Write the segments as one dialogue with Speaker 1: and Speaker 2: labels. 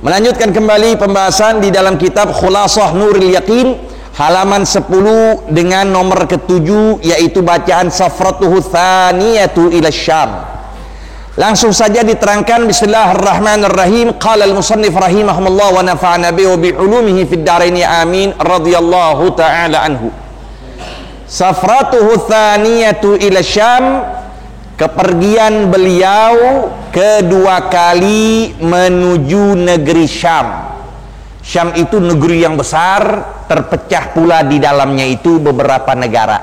Speaker 1: Melanjutkan kembali pembahasan di dalam kitab Khulasah Nuril Yaqin, halaman 10 dengan nomor ke-7, yaitu bacaan Safratuhu Thaniyatu ila Syam. Langsung saja diterangkan. Bismillahirrahmanirrahim. Qala al-musannif rahimahumullah wa nafa'ana bihi wa bi ulumihi fid dharaini amin, radhiyallahu ta'ala anhu. Safratuhu Thaniyatu ila Syam, kepergian beliau kedua kali menuju negeri Syam. Syam itu negeri yang besar, terpecah pula di dalamnya itu beberapa negara.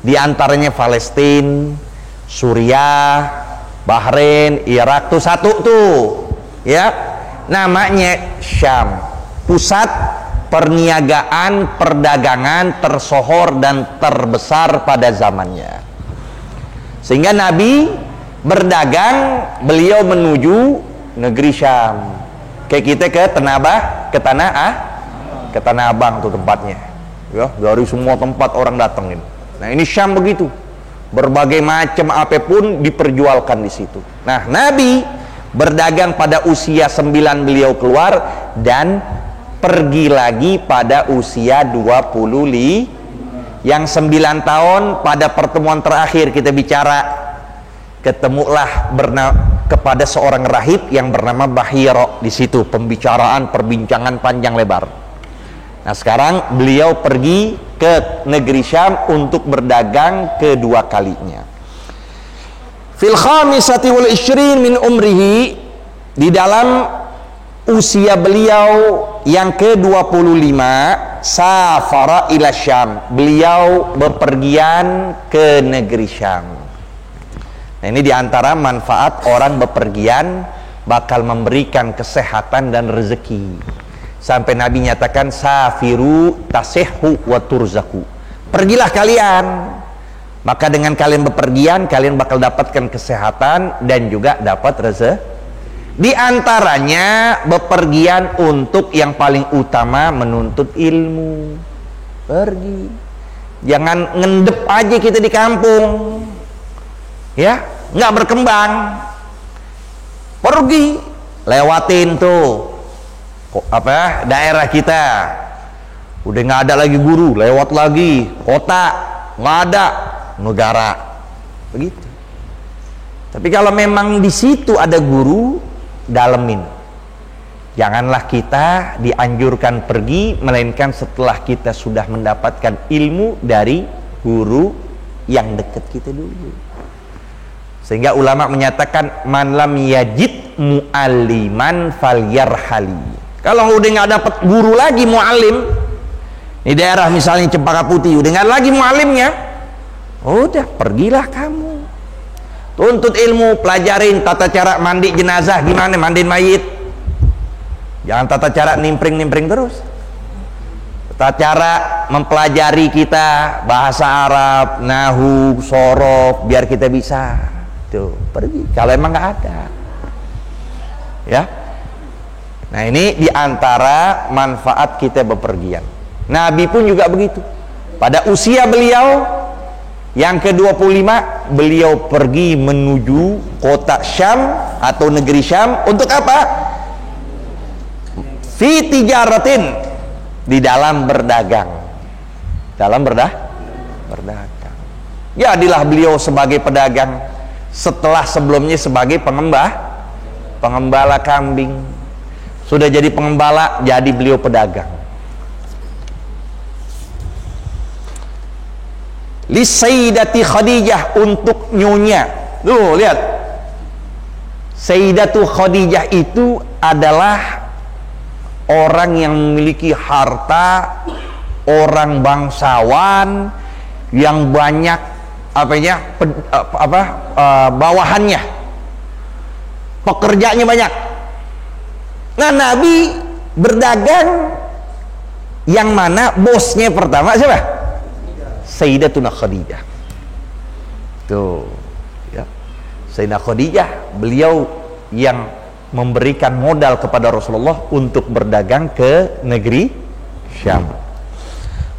Speaker 1: Di antaranya Palestina, Suriah, Bahrain, Irak, tuh satu tuh, ya, namanya Syam. Pusat perniagaan, perdagangan tersohor dan terbesar pada zamannya. Sehingga Nabi berdagang, beliau menuju negeri Syam. Kayak kita ke Tanah Abang tuh tempatnya. Ya, dari semua tempat orang datangin. Nah, ini Syam begitu. Berbagai macam apapun diperjualkan di situ. Nah, Nabi berdagang pada usia 9 beliau keluar dan pergi lagi pada usia 20. Yang 9 tahun pada pertemuan terakhir kita bicara, ketemulah kepada seorang rahib yang bernama Bahiro di situ, perbincangan panjang lebar. Nah, sekarang beliau pergi ke negeri Syam untuk berdagang kedua kalinya. Fil khamisati wal ishrin min umrihi, di dalam usia beliau yang ke-25, safara ila Syam, beliau bepergian ke negeri Syam. Nah, ini diantara manfaat orang bepergian, bakal memberikan kesehatan dan rezeki. Sampai Nabi nyatakan, safiru tasihhu wa turzaku, pergilah kalian, maka dengan kalian bepergian kalian bakal dapatkan kesehatan dan juga dapat rezeki. Di antaranya bepergian untuk yang paling utama menuntut ilmu. Pergi, jangan ngendep aja kita di kampung, ya, nggak berkembang. Pergi, lewatin tuh daerah kita, udah nggak ada lagi guru, lewat lagi kota, nggak ada negara, begitu. Tapi kalau memang di situ ada guru, dalemin. Janganlah kita dianjurkan pergi, melainkan setelah kita sudah mendapatkan ilmu dari guru yang dekat kita dulu. Sehingga ulama menyatakan, man lam yajid mu'alliman falyarhali. Kalau udah nggak dapat guru lagi, mu'allim, di daerah misalnya Cempaka Putih udah nggak lagi mu'allimnya, udah pergilah kamu. Tuntut ilmu, pelajarin tata cara mandi jenazah, gimana mandiin mayit. Jangan tata cara nimpring-nimpring terus. Tata cara mempelajari kita bahasa Arab, nahu, sorof, biar kita bisa. Tuh, pergi. Kalau emang nggak ada, ya. Nah, ini diantara manfaat kita bepergian. Nabi pun juga begitu. Pada usia beliau yang ke-25, beliau pergi menuju kota Syam atau negeri Syam untuk apa? Fi tijaratin, di dalam berdagang. Dalam berdagang. Jadilah beliau sebagai pedagang setelah sebelumnya sebagai pengembala kambing. Sudah jadi pengembala, jadi beliau pedagang. Li Sayyidati Khadijah, untuk nyonya. Tuh, lihat. Sayyidatu Khadijah itu adalah orang yang memiliki harta, orang bangsawan yang banyak bawahannya. Pekerjaannya banyak. Nah, Nabi berdagang yang mana bosnya pertama siapa? Sayyidatuna Khadijah. Tuh, ya. Sayyidah Khadijah, beliau yang memberikan modal kepada Rasulullah untuk berdagang ke negeri Syam.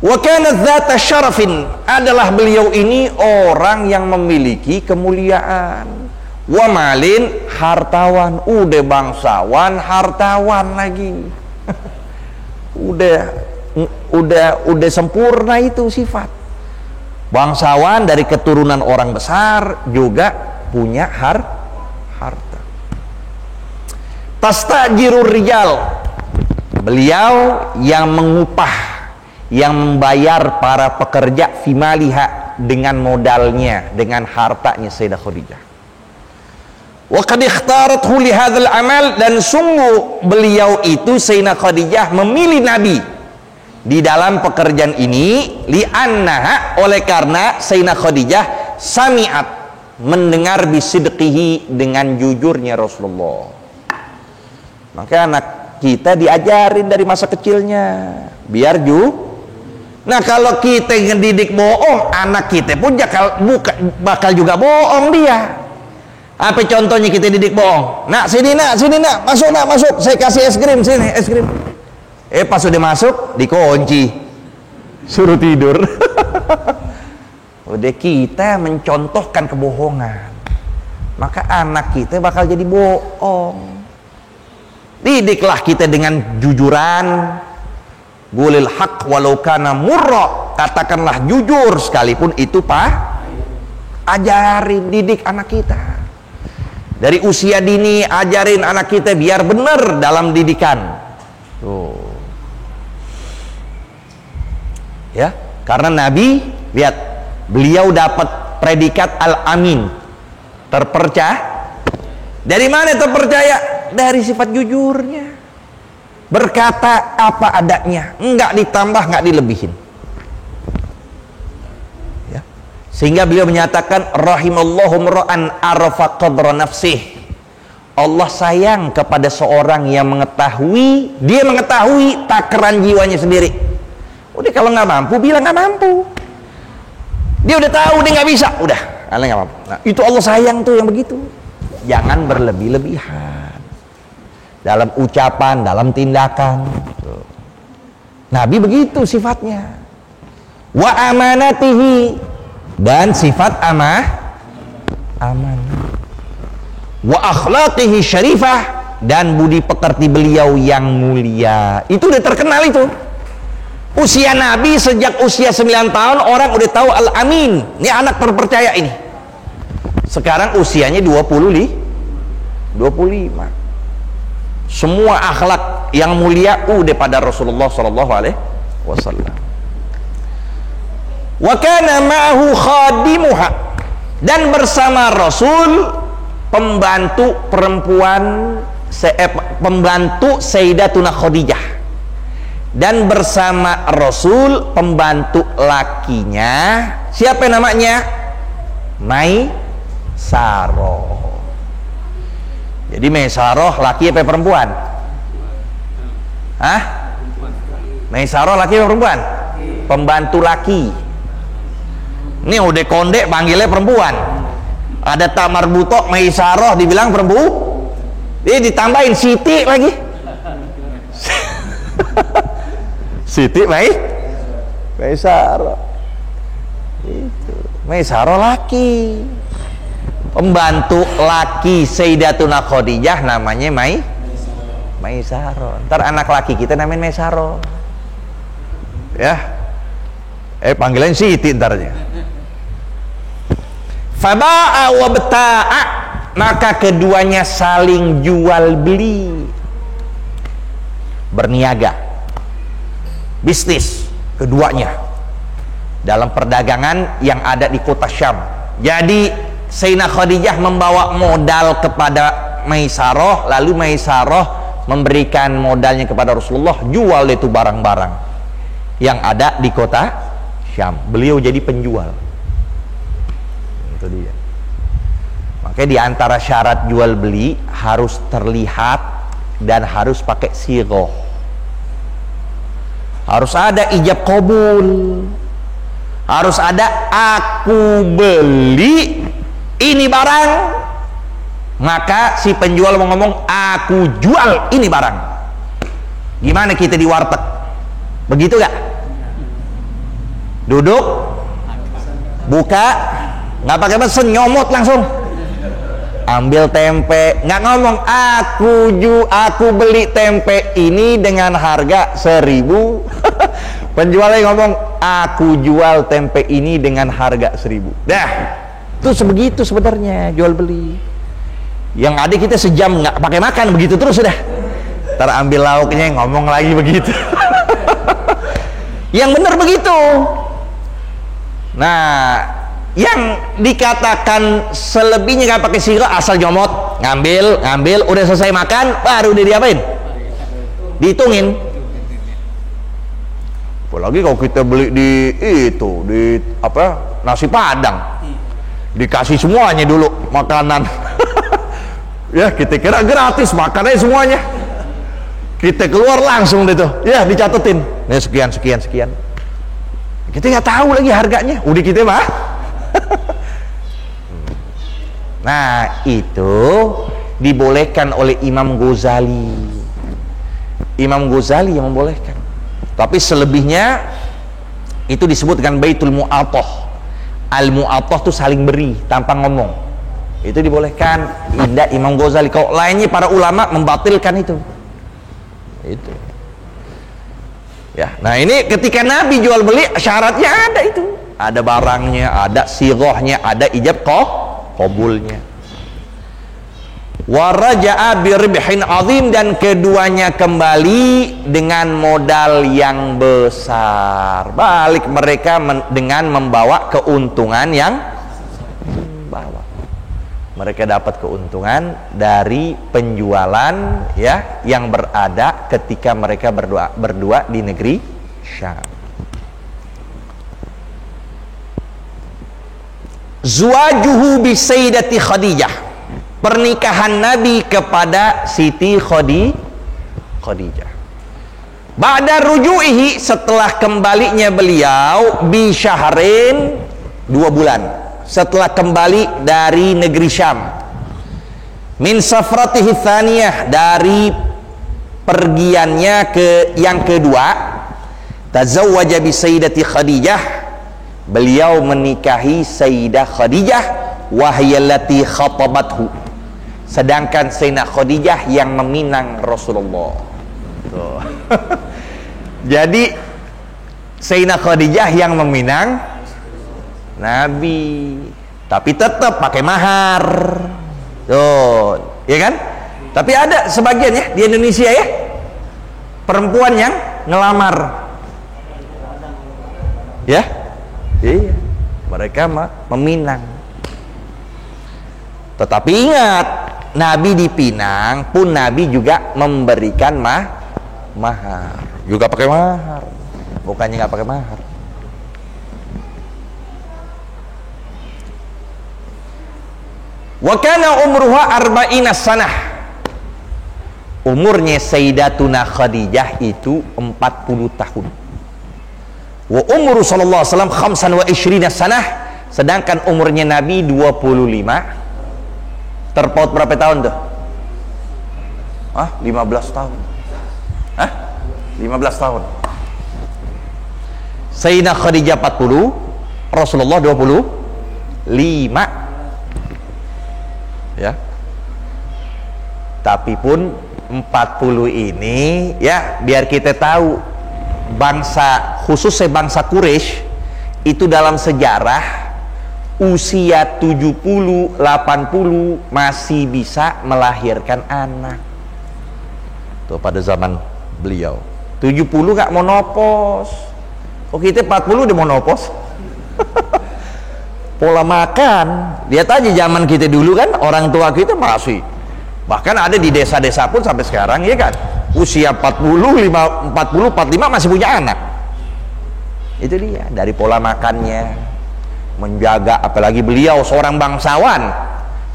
Speaker 1: Wa kana dzata syarafin, adalah beliau ini orang yang memiliki kemuliaan, wa malin, hartawan. Udah bangsawan, hartawan lagi. udah sempurna itu sifat. Bangsawan dari keturunan orang besar, juga punya harta. Tastajirur rijal, beliau yang mengupah, yang membayar para pekerja fimaliha, dengan modalnya, dengan hartanya Sayyidah Khadijah. Wa qad ikhtarathu li hadzal amal, dan sungguh beliau itu Sayyidah Khadijah memilih Nabi di dalam pekerjaan ini, li'annaha, oleh karena Sayyidah Khadijah sami'at, mendengar bisidqihi, dengan jujurnya Rasulullah. Maka anak kita diajarin dari masa kecilnya biar Nah, kalau kita ngedidik bohong, anak kita pun bakal juga bohong dia. Apa contohnya kita didik bohong? Nak, sini nak, masuk nak, masuk. Saya kasih es krim, sini es krim. Pas udah masuk, dikunci, suruh tidur. Udah kita mencontohkan kebohongan, maka anak kita bakal jadi bohong. Didiklah kita dengan jujuran. Qulil haq walau kana murra, katakanlah jujur sekalipun itu ajarin, didik anak kita dari usia dini, ajarin anak kita biar benar dalam didikan. Tuh. Ya, karena Nabi, lihat, beliau dapat predikat al-amin, terpercaya. Dari mana terpercaya? Dari sifat jujurnya, berkata apa adanya, enggak ditambah, enggak dilebihin. Ya. Sehingga beliau menyatakan rahimallahu mar'an arafa qadra nafsih. Allah sayang kepada seorang yang mengetahui, dia mengetahui takaran jiwanya sendiri. Udah, kalau nggak mampu bilang nggak mampu. Dia udah tahu dia nggak bisa, udah, kalian nggak mampu. Nah, itu Allah sayang tuh yang begitu. Jangan berlebih-lebihan dalam ucapan, dalam tindakan. Nabi begitu sifatnya. Wa amanatihi, dan sifat amanah. Wa akhlaqihi syarifah, dan budi pekerti beliau yang mulia. Itu udah terkenal itu. Usia Nabi sejak usia 9 tahun orang udah tahu al-amin. Ini anak terpercaya ini. Sekarang usianya 25. Semua akhlak yang mulia udah pada Rasulullah sallallahu alaihi wasallam. Wa kana ma'ahu khadimuha, dan bersama Rasul pembantu perempuan, pembantu Sayyidatuna Khadijah, dan bersama Rasul pembantu lakinya, siapa namanya? Maisaroh. Jadi Maisaroh laki apa perempuan? Hah? Maisaroh laki apa perempuan? Pembantu laki. Ini udah kondek panggilnya perempuan. Ada tamar butok Maisaroh dibilang perempuan. Dia ditambahin Siti lagi. Siti Maisaroh. Itu Maisaroh laki. Pembantu laki Sayyidatuna Khadijah namanya Maisaroh. Ntar anak laki kita namanya Maisaroh. Ya. Panggilan Siti ntarnya. Faba'a wa beta'a, maka keduanya saling jual beli, berniaga, bisnis keduanya dalam perdagangan yang ada di kota Syam. Jadi Sayyidah Khadijah membawa modal kepada Maisaroh, lalu Maisaroh memberikan modalnya kepada Rasulullah, jual itu barang-barang yang ada di kota Syam. Beliau jadi penjual. Itu dia. Makanya di antara syarat jual beli harus terlihat dan harus pakai sighah. Harus ada ijab qabul. Harus ada aku beli ini barang, maka si penjual mau ngomong aku jual ini barang. Gimana kita di warteg? Begitu gak? Duduk, buka, nggak pakai mesin, nyomot langsung. ambil tempe, nggak ngomong aku beli tempe ini dengan harga 1.000. Penjualnya ngomong aku jual tempe ini dengan harga 1.000. Dah, itu sebegitu sebenarnya jual beli. Yang ada kita sejam nggak pakai makan, begitu terus sudah. Ntar ambil lauknya ngomong lagi begitu. Yang benar begitu. Nah, yang dikatakan selebihnya nggak pakai sirup, asal nyomot, ngambil, udah selesai makan, baru udah diapain? Dihitungin. Apalagi kalau kita beli di nasi padang, dikasih semuanya dulu makanan. Ya kita kira gratis makannya semuanya. Kita keluar langsung deh tuh, ya dicatetin. Nih sekian. Kita nggak tahu lagi harganya, udah kita mah. Nah, itu dibolehkan oleh Imam Ghazali. Imam Ghazali yang membolehkan. Tapi selebihnya itu disebut dengan Baitul Mu'athah. Al-Mu'athah itu saling beri tanpa ngomong. Itu dibolehkan. Indah Imam Ghazali. Kalau lainnya para ulama membatalkan itu. Itu. Ya, nah ini ketika Nabi jual beli syaratnya ada itu. Ada barangnya, ada sighahnya, ada ijab qabulnya. Wa raja'a bi ribhin azim, dan keduanya kembali dengan modal yang besar. Balik mereka dengan membawa keuntungan yang mereka dapat keuntungan dari penjualan ya yang berada ketika mereka berdua di negeri Syam. Zuwajuhu bi Sayyidati Khadijah, pernikahan Nabi kepada Siti Khadijah. Ba'da ruju'ihi, setelah kembalinya beliau, bi syahrin, 2 bulan setelah kembali dari negeri Syam, min safratihi tsaniyah, dari pergiannya yang kedua, tazawwaja bi Sayyidati Khadijah, beliau menikahi Sayyidah Khadijah, wahyallati khatabathu, sedangkan Sayyidah Khadijah yang meminang Rasulullah. Tuh. Jadi Sayyidah Khadijah yang meminang Nabi, tapi tetap pakai mahar. Tuh, ya kan? Tapi ada sebagian ya di Indonesia ya, perempuan yang ngelamar. Ya? Iya. Mereka meminang. Tetapi ingat, Nabi dipinang pun Nabi juga memberikan mahar. Juga pakai mahar. Bukannya nggak pakai mahar. Wa kana umruha arba'ina sanah. Umurnya Sayyidatuna Khadijah itu 40 tahun. Wa umru sallallahu alaihi wasallam 25 sanah, sedangkan umurnya Nabi 25. Terpaut berapa tahun tuh? 15 tahun. 15 tahun. Sayyidah Khadijah 40, Rasulullah 25. Ya, tapi pun 40 ini ya biar kita tahu, bangsa khususnya bangsa Quraisy itu dalam sejarah usia 70, 80 masih bisa melahirkan anak. Tuh pada zaman beliau 70 gak monopos. Kok kita 40 udah monopos? Pola makan, lihat aja zaman kita dulu kan, orang tua kita masih, bahkan ada di desa-desa pun sampai sekarang ya kan, usia 40, 45 masih punya anak. Itu dia, dari pola makannya menjaga, apalagi beliau seorang bangsawan,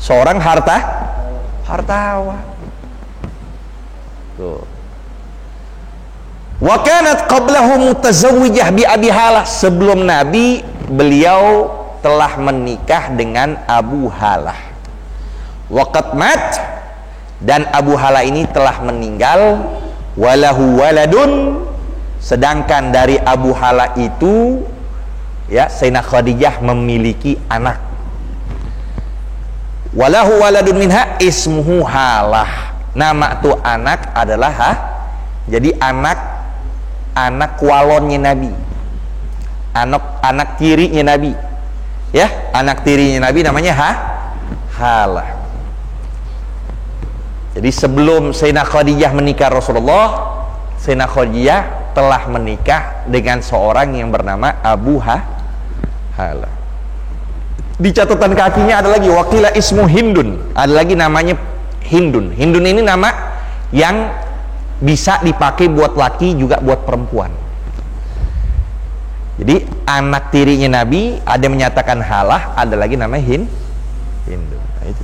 Speaker 1: seorang hartawan. Tuh. Wa kanat qablahu mutazawwijah bi Abi Halah, sebelum Nabi beliau telah menikah dengan Abu Halah. Waqat mat, dan Abu Halah ini telah meninggal. Walahu waladun, sedangkan dari Abu Halah itu ya Sayyidah Khadijah memiliki anak. walahu waladun minha ismuhu Halah. Nama tuh anak adalah jadi anak walonnya Nabi, anak tirinya Nabi, ya, anak tirinya Nabi namanya Halah. Jadi sebelum Sayyidah Khadijah menikah Rasulullah, Sayyidah Khadijah telah menikah dengan seorang yang bernama Abu Halah. Di catatan kakinya ada lagi wakila ismu Hindun, ada lagi namanya Hindun. Hindun ini nama yang bisa dipakai buat laki juga buat perempuan. Jadi anak tirinya Nabi ada yang menyatakan Halah, ada lagi namanya Hindun. Nah, itu.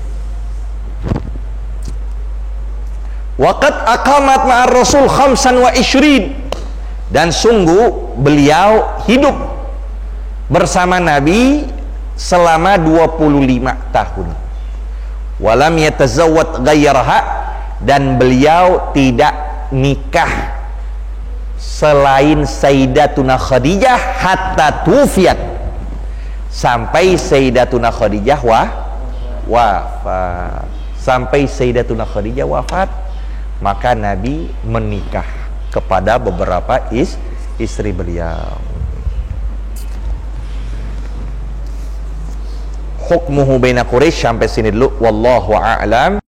Speaker 1: Waqad aqamat ma'ar Rasul khamsan wa ishrin, dan sungguh beliau hidup bersama Nabi selama 25 tahun. Walam yatazawwad ghayyaraha, dan beliau tidak nikah selain Sayyidatuna Khadijah hatta tufiyat, sampai Sayyidatuna Khadijah wafat. Sampai Sayyidatuna Khadijah wafat, maka Nabi menikah kepada beberapa istri beliau. Hukmuhu baina Quraisy, sampai sini dulu, wallahu a'lam.